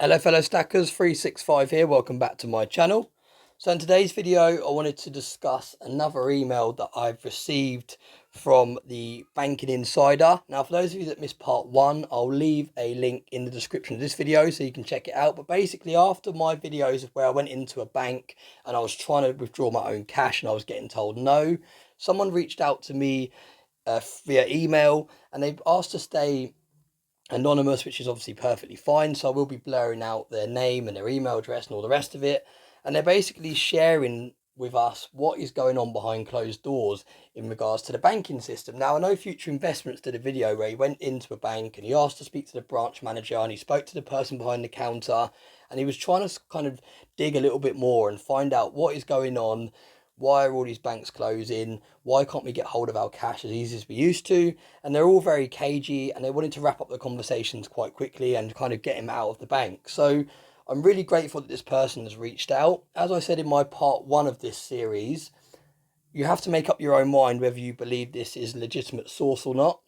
Hello fellow stackers, 365 here, welcome back to my channel. So in today's video I wanted to discuss another email that I've received from the Banking Insider. Now for those of you that missed part 1, I'll leave a link in the description of this video so you can check it out. But basically after my videos where I went into a bank and I was trying to withdraw my own cash and I was getting told no, someone reached out to me via email and they've asked to stay anonymous, which is obviously perfectly fine. So I will be blurring out their name and their email address and all the rest of it. And they're basically sharing with us what is going on behind closed doors in regards to the banking system. Now, I know Future Investments did a video where he went into a bank and he asked to speak to the branch manager and he spoke to the person behind the counter and he was trying to kind of dig a little bit more and find out what is going on. Why are all these banks closing? Why can't we get hold of our cash as easy as we used to? And they're all very cagey and they wanted to wrap up the conversations quite quickly and kind of get him out of the bank. So I'm really grateful that this person has reached out. As I said in my part 1 of this series, you have to make up your own mind whether you believe this is a legitimate source or not.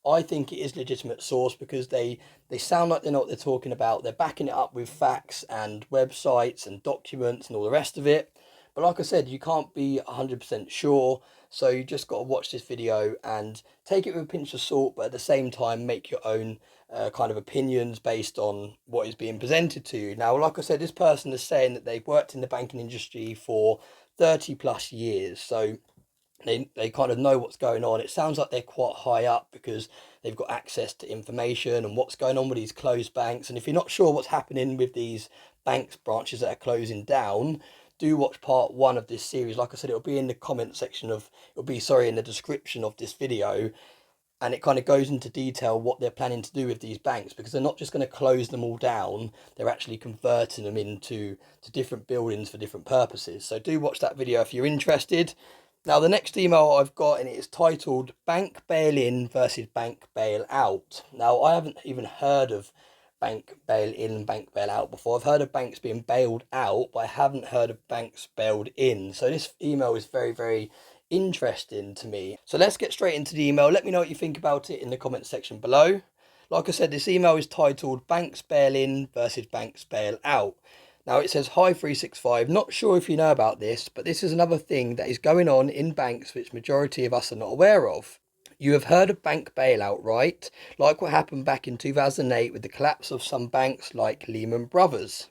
I think it is legitimate source because they sound like they know what they're talking about. They're backing it up with facts and websites and documents and all the rest of it. But like I said, you can't be 100% sure, so you just got to watch this video and take it with a pinch of salt, but at the same time make your own kind of opinions based on what is being presented to you. Now, like I said, this person is saying that they've worked in the banking industry for 30 plus years, so they kind of know what's going on. It sounds like they're quite high up because they've got access to information and what's going on with these closed banks. And if you're not sure what's happening with these banks branches that are closing down, do watch part 1 of this series. Like I said, it'll be in the comment section of, in the description of this video. And it kind of goes into detail what they're planning to do with these banks, because they're not just going to close them all down, they're actually converting them into different buildings for different purposes. So do watch that video if you're interested. Now the next email I've got, and it is titled Bank Bail-In versus Bank Bail-Out. Now I haven't even heard of bank bail-in and bank bail-out before. I've heard of banks being bailed out, but I haven't heard of banks bailed in. So this email is very, very interesting to me. So let's get straight into the email. Let me know what you think about it in the comment section below. Like I said, this email is titled Banks Bail In versus Banks Bail Out. Now it says, hi 365, not sure if you know about this, but this is another thing that is going on in banks which majority of us are not aware of. You have heard of bank bailout, right? Like what happened back in 2008 with the collapse of some banks like Lehman Brothers.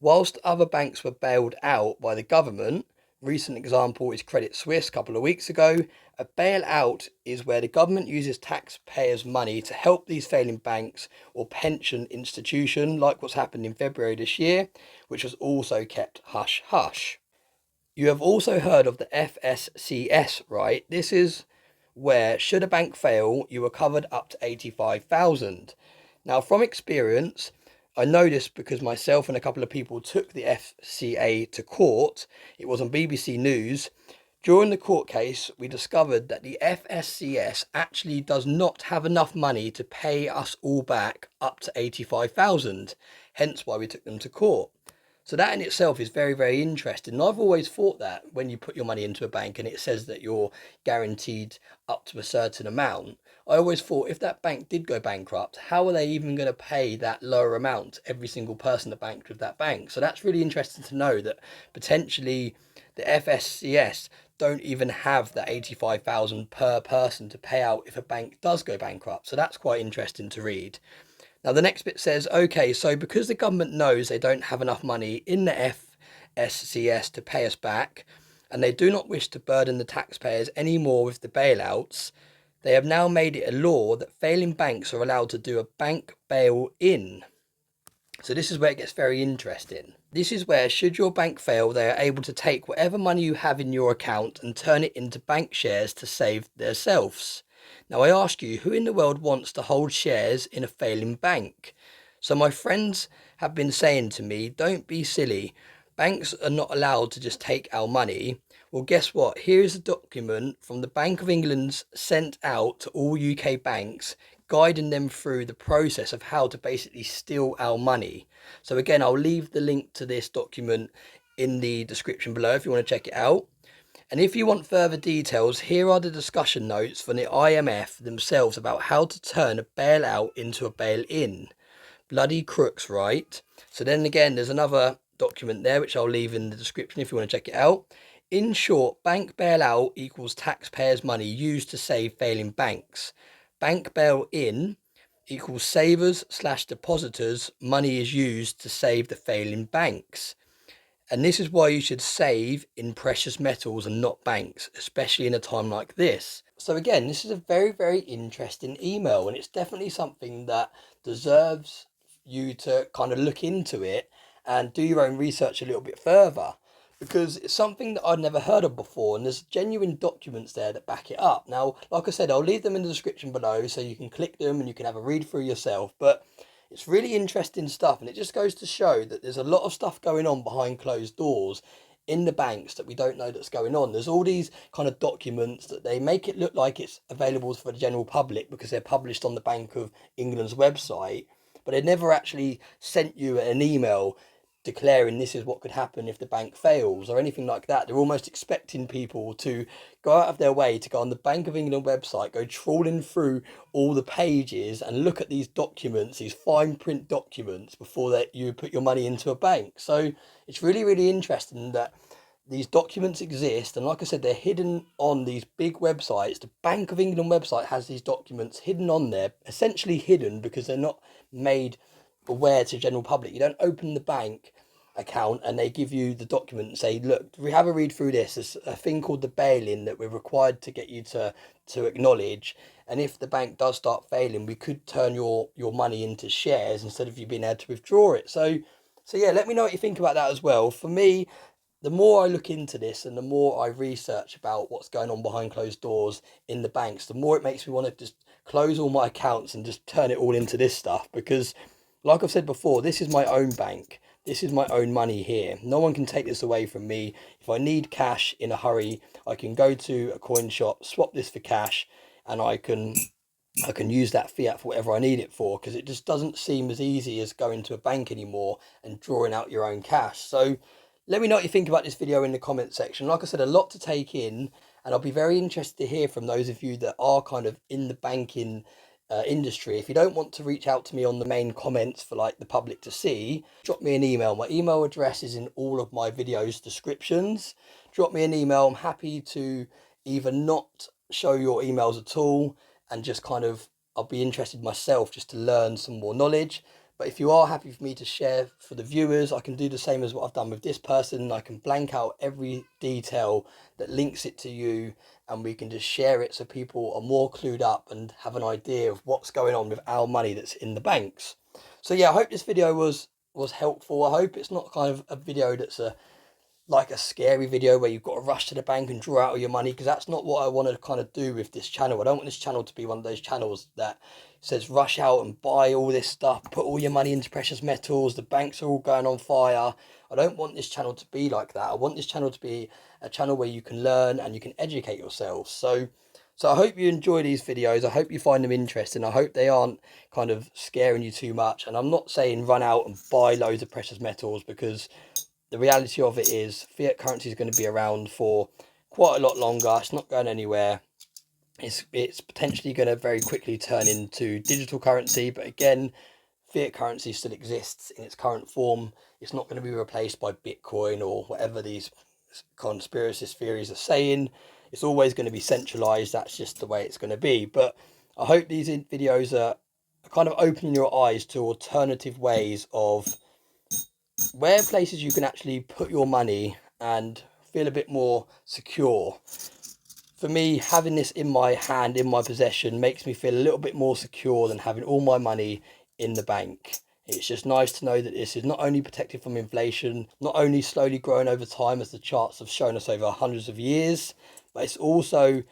Whilst other banks were bailed out by the government, recent example is Credit Suisse a couple of weeks ago, a bailout is where the government uses taxpayers' money to help these failing banks or pension institution, like what's happened in February this year, which was also kept hush-hush. You have also heard of the FSCS, right? This is where, should a bank fail, you are covered up to 85,000. Now, from experience, I know this because myself and a couple of people took the FCA to court. It was on BBC News. During the court case, we discovered that the FSCS actually does not have enough money to pay us all back up to 85,000, hence why we took them to court. So that in itself is very, very interesting. And I've always thought that when you put your money into a bank and it says that you're guaranteed up to a certain amount, I always thought if that bank did go bankrupt, how are they even going to pay that lower amount to every single person that banked with that bank? So that's really interesting to know that potentially the FSCS don't even have that 85,000 per person to pay out if a bank does go bankrupt. So that's quite interesting to read. Now, the next bit says, okay, so because the government knows they don't have enough money in the FSCS to pay us back, and they do not wish to burden the taxpayers anymore with the bailouts, they have now made it a law that failing banks are allowed to do a bank bail-in. So this is where it gets very interesting. This is where, should your bank fail, they are able to take whatever money you have in your account and turn it into bank shares to save themselves. Now I ask you, who in the world wants to hold shares in a failing bank? So my friends have been saying to me, don't be silly. Banks are not allowed to just take our money. Well, guess what? Here is a document from the Bank of England sent out to all UK banks, guiding them through the process of how to basically steal our money. So again, I'll leave the link to this document in the description below if you want to check it out. And if you want further details, here are the discussion notes from the IMF themselves about how to turn a bailout into a bail-in. bloody crooks, right? So then again, there's another document there, which I'll leave in the description if you want to check it out. In short, bank bailout equals taxpayers' money used to save failing banks. Bank bail-in equals savers/depositors' money is used to save the failing banks. And this is why you should save in precious metals and not banks, especially in a time like this. So again, this is a very, very interesting email, and it's definitely something that deserves you to kind of look into it and do your own research a little bit further, because it's something that I'd never heard of before, and there's genuine documents there that back it up. Now, like I said, I'll leave them in the description below so you can click them and you can have a read through yourself. But it's really interesting stuff, and it just goes to show that there's a lot of stuff going on behind closed doors in the banks that we don't know that's going on. There's all these kind of documents that they make it look like it's available for the general public because they're published on the Bank of England's website, but they never actually sent you an email declaring this is what could happen if the bank fails or anything like that. They're almost expecting people to go out of their way to go on the Bank of England website, go trawling through all the pages and look at these documents, these fine print documents, before that you put your money into a bank. So it's really, really interesting that these documents exist, and like I said, they're hidden on these big websites. The Bank of England website has these documents hidden on there, essentially hidden because they're not made aware to general public. You don't open the bank account and they give you the document and say, look, we have a read through this. There's a thing called the bail-in that we're required to get you to acknowledge, and if the bank does start failing, we could turn your money into shares instead of you being able to withdraw it. So yeah, let me know what you think about that as well. For me, the more I look into this and the more I research about what's going on behind closed doors in the banks, the more it makes me want to just close all my accounts and just turn it all into this stuff. Because like I've said before, this is my own bank. This is my own money here. No one can take this away from me. If I need cash in a hurry, I can go to a coin shop, swap this for cash, and I can use that fiat for whatever I need it for, because it just doesn't seem as easy as going to a bank anymore and drawing out your own cash. So let me know what you think about this video in the comment section. Like I said, a lot to take in, and I'll be very interested to hear from those of you that are kind of in the banking industry. If you don't want to reach out to me on the main comments for like the public to see, drop me an email. My email address is in all of my videos descriptions. Drop me an email. I'm happy to either not show your emails at all and just kind of, I'll be interested myself just to learn some more knowledge. But if you are happy for me to share for the viewers, I can do the same as what I've done with this person. I can blank out every detail that links it to you, and we can just share it so people are more clued up and have an idea of what's going on with our money that's in the banks. So yeah, I hope this video was helpful. I hope it's not kind of a video that's like a scary video where you've got to rush to the bank and draw out all your money, because that's not what I want to kind of do with this channel. I don't want this channel to be one of those channels that says rush out and buy all this stuff, put all your money into precious metals, the banks are all going on fire. I don't want this channel to be like that. I want this channel to be a channel where you can learn and you can educate yourself. So I hope you enjoy these videos. I hope you find them interesting. I hope they aren't kind of scaring you too much. And I'm not saying run out and buy loads of precious metals, because the reality of it is fiat currency is going to be around for quite a lot longer. It's not going anywhere. It's potentially going to very quickly turn into digital currency. But again, fiat currency still exists in its current form. It's not going to be replaced by Bitcoin or whatever these conspiracy theories are saying. It's always going to be centralized. That's just the way it's going to be. But I hope these videos are kind of opening your eyes to alternative ways of where places you can actually put your money and feel a bit more secure. For me, having this in my hand, in my possession, makes me feel a little bit more secure than having all my money in the bank. It's just nice to know that this is not only protected from inflation, not only slowly growing over time as the charts have shown us over hundreds of years, but it's also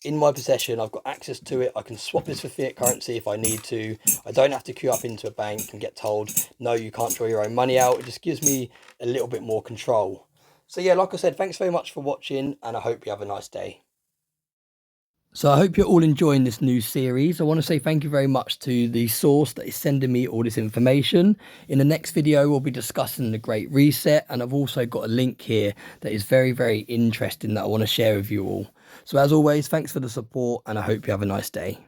in my possession. I've got access to it. I can swap this for fiat currency if I need to. I don't have to queue up into a bank and get told, no, you can't draw your own money out. It just gives me a little bit more control. So yeah, like I said, thanks very much for watching, and I hope you have a nice day. So I hope you're all enjoying this new series. I want to say thank you very much to the source that is sending me all this information. In the next video, we'll be discussing the Great Reset, and I've also got a link here that is very, very interesting that I want to share with you all. So as always, thanks for the support, and I hope you have a nice day.